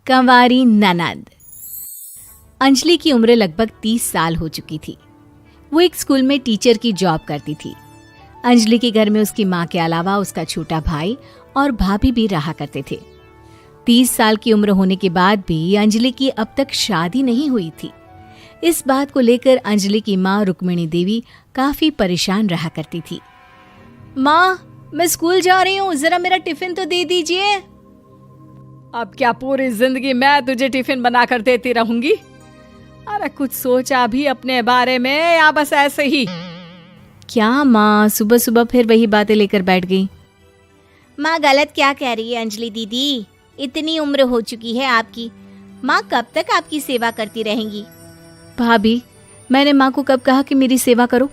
कंवारी ननद। अंजलि की उम्र लगभग 30 साल हो चुकी थी। वो एक स्कूल में टीचर की जॉब करती थी। अंजलि के घर में उसकी माँ के अलावा उसका छोटा भाई और भाभी भी रहा करते थे। 30 साल की उम्र होने के बाद भी अंजलि की अब तक शादी नहीं हुई थी। इस बात को लेकर अंजलि की माँ रुक्मिणी देवी काफी परेशान रहा करती थी। माँ, मैं स्कूल जा रही हूँ, जरा मेरा टिफिन तो दे दीजिए। अब क्या पूरी जिंदगी मैं तुझे टिफिन बनाकर देती रहूंगी? अरे कुछ सोचा भी अपने बारे में या बस ऐसे ही? क्या माँ, सुबह सुबह फिर वही बातें लेकर बैठ गई। माँ गलत क्या कह रही है अंजलि दीदी? इतनी उम्र हो चुकी है आपकी, माँ कब तक आपकी सेवा करती रहेंगी? भाभी, मैंने माँ को कब कहा कि मेरी सेवा करो?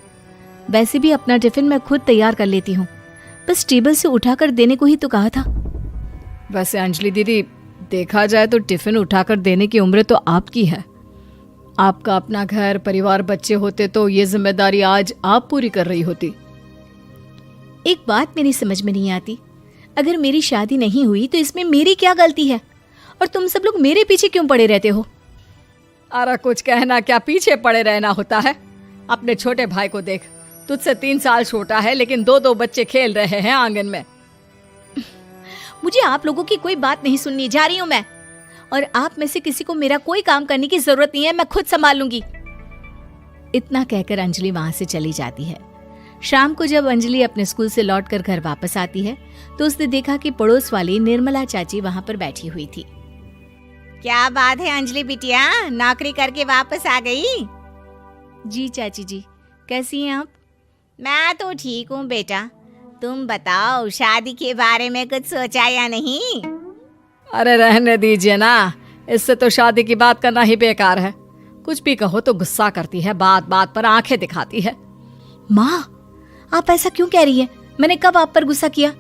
वैसे भी अपना टिफिन मैं खुद तैयार कर लेती हूँ, बस टेबल से उठाकर देने को ही तो कहा था। वैसे अंजलि दीदी, देखा जाए तो टिफिन उठाकर देने की उम्र तो आपकी है। आपका अपना घर परिवार बच्चे होते तो ये जिम्मेदारी आज आप पूरी कर रही होती। एक बात मेरी समझ में नहीं आती, अगर मेरी शादी नहीं हुई तो इसमें मेरी क्या गलती है और तुम सब लोग मेरे पीछे क्यों पड़े रहते हो? अरे कुछ कहना क्या पीछे पड़े रहना होता है? अपने छोटे भाई को देख, तुझसे 3 साल छोटा है लेकिन 2 बच्चे खेल रहे हैं आंगन में। मुझे आप लोगों की कोई बात नहीं सुननी, जा रही हूँ मैं। और आप में से किसी को मेरा कोई काम करने की जरूरत नहीं है, मैं खुद संभाल लूंगी। इतना कहकर अंजलि वहां से चली जाती है। शाम को जब अंजलि अपने स्कूल से लौटकर घर वापस आती है तो उसने देखा कि पड़ोस वाली निर्मला चाची वहां पर बैठी हुई थी। क्या बात है अंजलि बिटिया, नौकरी करके वापस आ गई? जी चाची जी, कैसी हैं आप? मैं तो ठीक हूँ बेटा, तुम बताओ शादी के बारे में कुछ सोचा या नहीं? अरे रहने दीजिए ना, इससे तो शादी की बात करना ही बेकार है। कुछ भी कहो तो गुस्सा करती है, बात बात पर आंखें दिखाती है। माँ, आप ऐसा क्यों कह रही है? मैंने कब आप पर गुस्सा किया?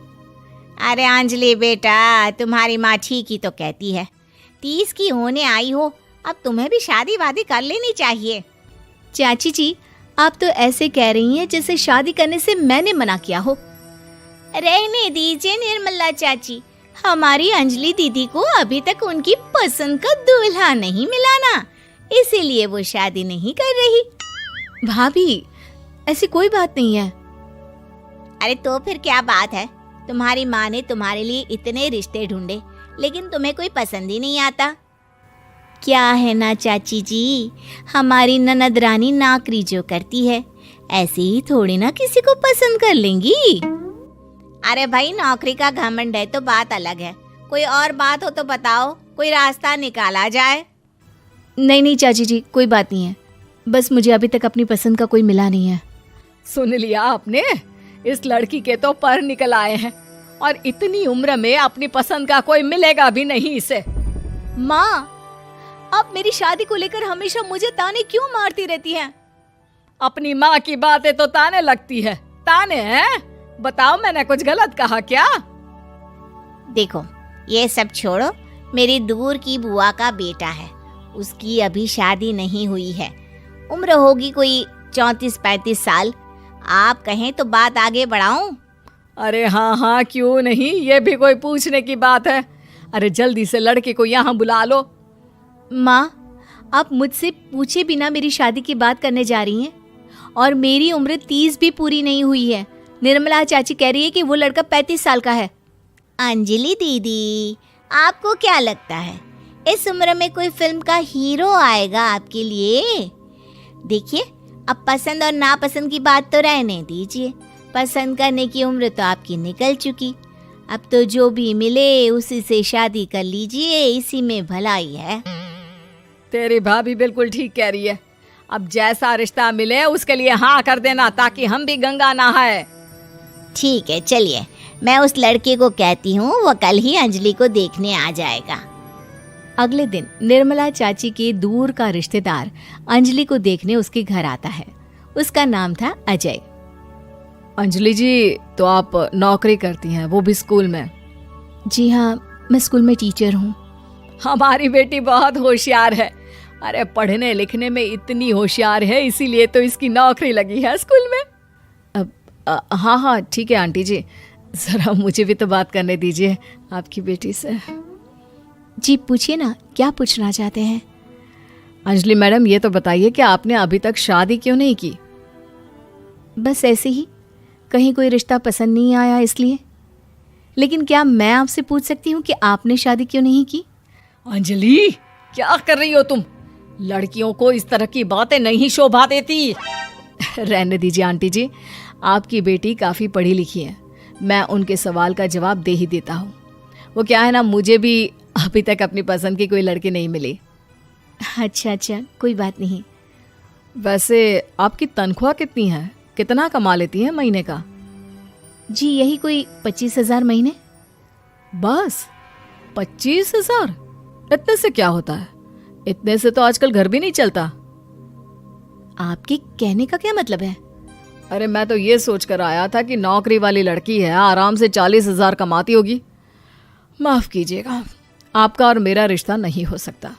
अरे अंजलि बेटा, तुम्हारी माँ ठीक ही तो कहती है। 30 की होने आई हो, अब तुम्हें भी शादी वादी कर लेनी चाहिए। चाची जी, आप तो ऐसे कह रही हैं जैसे शादी करने से मैंने मना किया हो। रहने दीजिए निर्मला चाची, हमारी अंजलि दीदी को अभी तक उनकी पसंद का दूल्हा नहीं मिला ना, इसीलिए वो शादी नहीं कर रही। भाभी, ऐसी कोई बात नहीं है। अरे तो फिर क्या बात है? तुम्हारी माँ ने तुम्हारे लिए इतने रिश्ते ढूंढे लेकिन तुम्हें कोई पसंद ही नहीं आता। क्या है ना चाची जी, हमारी ननद रानी नौकरी जो करती है ऐसे ही थोड़ी ना किसी को पसंद कर लेंगी। अरे भाई, नौकरी का घमंड है तो बात अलग है, कोई और बात हो तो बताओ, कोई रास्ता निकाला जाए। नहीं नहीं चाची जी, कोई बात नहीं है, बस मुझे अभी तक अपनी पसंद का कोई मिला नहीं है। सुन लिया आपने, इस लड़की के तो पर निकल आए हैं और इतनी उम्र में अपनी पसंद का कोई मिलेगा भी नहीं इसे। माँ, आप मेरी शादी को लेकर हमेशा मुझे ताने क्यों मारती रहती हैं? अपनी माँ की बातें तो ताने लगती है। ताने हैं? बताओ, मैंने कुछ गलत कहा क्या? देखो, ये सब छोड़ो, मेरी दूर की बुआ का बेटा है, उसकी अभी शादी नहीं हुई है, उम्र होगी कोई 34-35 साल। आप कहें तो बात आगे बढ़ाऊं? अरे हाँ हाँ, क्यों नहीं, ये भी कोई पूछने की बात है। अरे जल्दी से लड़के को यहाँ बुला लो। माँ, आप मुझसे पूछे बिना मेरी शादी की बात करने जा रही हैं और मेरी उम्र 30 भी पूरी नहीं हुई है। निर्मला चाची कह रही है कि वो लड़का 35 साल का है। अंजलि दीदी, आपको क्या लगता है इस उम्र में कोई फिल्म का हीरो आएगा आपके लिए? देखिए, अब पसंद और नापसंद की बात तो रहने दीजिए, पसंद करने की उम्र तो आपकी निकल चुकी। अब तो जो भी मिले उसी से शादी कर लीजिए, इसी में भलाई है। तेरी भाभी बिल्कुल ठीक कह रही है। अब जैसा रिश्ता मिले उसके लिए हाँ कर देना, ताकि हम भी गंगा नहाए। ठीक है, चलिए मैं उस लड़के को कहती हूँ, वो कल ही अंजलि को देखने आ जाएगा। अगले दिन निर्मला चाची के दूर का रिश्तेदार अंजलि को देखने उसके घर आता है। उसका नाम था अजय। अंजलि जी, तो आप नौकरी करती हैं, वो भी स्कूल में? जी हाँ, मैं स्कूल में टीचर हूँ। हमारी बेटी बहुत होशियार है। अरे पढ़ने लिखने में इतनी होशियार है, इसीलिए तो इसकी नौकरी लगी है स्कूल में। हाँ हाँ ठीक है आंटी जी, ज़रा मुझे भी तो बात करने दीजिए आपकी बेटी से। जी पूछिए ना, क्या पूछना चाहते हैं? अंजलि मैडम, ये तो बताइए कि आपने अभी तक शादी क्यों नहीं की? बस ऐसे ही, कहीं कोई रिश्ता पसंद नहीं आया इसलिए। लेकिन क्या मैं आपसे पूछ सकती हूँ कि आपने शादी क्यों नहीं की? अंजलि, क्या कर रही हो तुम? लड़कियों को इस तरह की बातें नहीं शोभा देती। रहने दीजिए आंटी जी, आपकी बेटी काफ़ी पढ़ी लिखी है, मैं उनके सवाल का जवाब दे ही देता हूँ। वो क्या है ना, मुझे भी अभी तक अपनी पसंद की कोई लड़की नहीं मिली। अच्छा, कोई बात नहीं। वैसे आपकी तनख्वाह कितनी है? कितना कमा लेती हैं महीने का? जी यही कोई 25,000 महीने। बस 25,000? इतने से क्या होता है? इतने से तो आजकल घर भी नहीं चलता। आपके कहने का क्या मतलब है? अरे मैं तो ये सोच कर आया था कि नौकरी वाली लड़की है, आराम से 40,000 कमाती होगी। माफ कीजिएगा, आपका और मेरा रिश्ता नहीं हो सकता।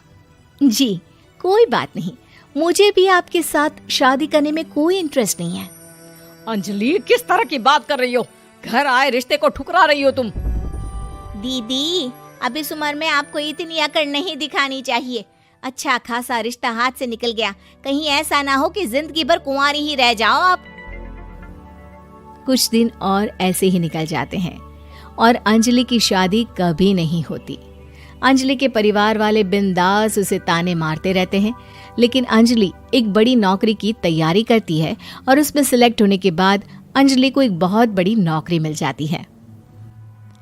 जी कोई बात नहीं, मुझे भी आपके साथ शादी करने में कोई इंटरेस्ट नहीं है। अंजलि, किस तरह की बात कर रही हो? घर आए रिश्ते को ठुकरा रही हो तुम। दीदी, अब इस उम्र में आपको इतनी अकड़ नहीं दिखानी चाहिए। अच्छा खासा रिश्ता हाथ से निकल गया, कहीं ऐसा ना हो कि जिंदगी भर कुंवारी ही रह जाओ आप। कुछ दिन और ऐसे ही निकल जाते हैं और अंजलि की शादी कभी नहीं होती। अंजलि के परिवार वाले बिंदास उसे ताने मारते रहते हैं, लेकिन अंजलि एक बड़ी नौकरी की तैयारी करती है और उसमें सिलेक्ट होने के बाद अंजलि को एक बहुत बड़ी नौकरी मिल जाती है।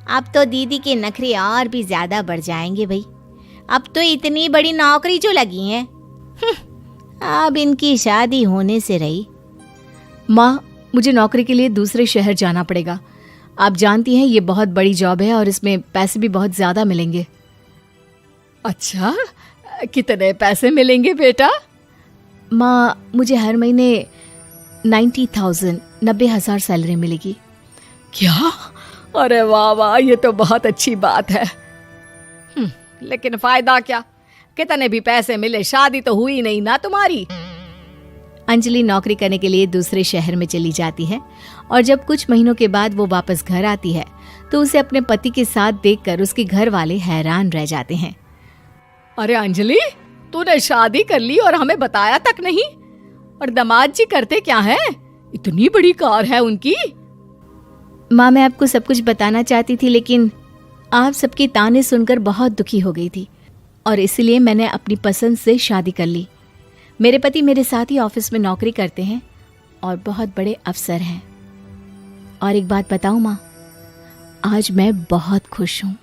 अब तो दीदी के नखरे और भी ज्यादा बढ़ जाएंगे भाई, अब तो इतनी बड़ी नौकरी जो लगी है, अब इनकी शादी होने से रही। माँ, मुझे नौकरी के लिए दूसरे शहर जाना पड़ेगा। आप जानती हैं ये बहुत बड़ी जॉब है और इसमें पैसे भी बहुत ज्यादा मिलेंगे। अच्छा, कितने पैसे मिलेंगे बेटा? माँ, मुझे हर महीने 90,000 सैलरी मिलेगी। क्या? अरे वाह वाह, ये तो बहुत अच्छी बात है। लेकिन फायदा क्या? कितने भी पैसे मिले, शादी तो हुई नहीं ना तुम्हारी। अंजलि नौकरी करने के लिए दूसरे शहर में चली जाती है और जब कुछ महीनों के बाद वो वापस घर आती है तो उसे अपने पति के साथ देखकर उसके घर वाले हैरान रह जाते हैं। अरे अंजलि, तूने शादी कर ली और हमें बताया तक नहीं। और दामाद जी करते क्या है? इतनी बड़ी कार है उनकी। माँ, मैं आपको सब कुछ बताना चाहती थी, लेकिन आप सबके ताने सुनकर बहुत दुखी हो गई थी और इसलिए मैंने अपनी पसंद से शादी कर ली। मेरे पति मेरे साथ ही ऑफिस में नौकरी करते हैं और बहुत बड़े अफसर हैं। और एक बात बताऊं माँ, आज मैं बहुत खुश हूँ।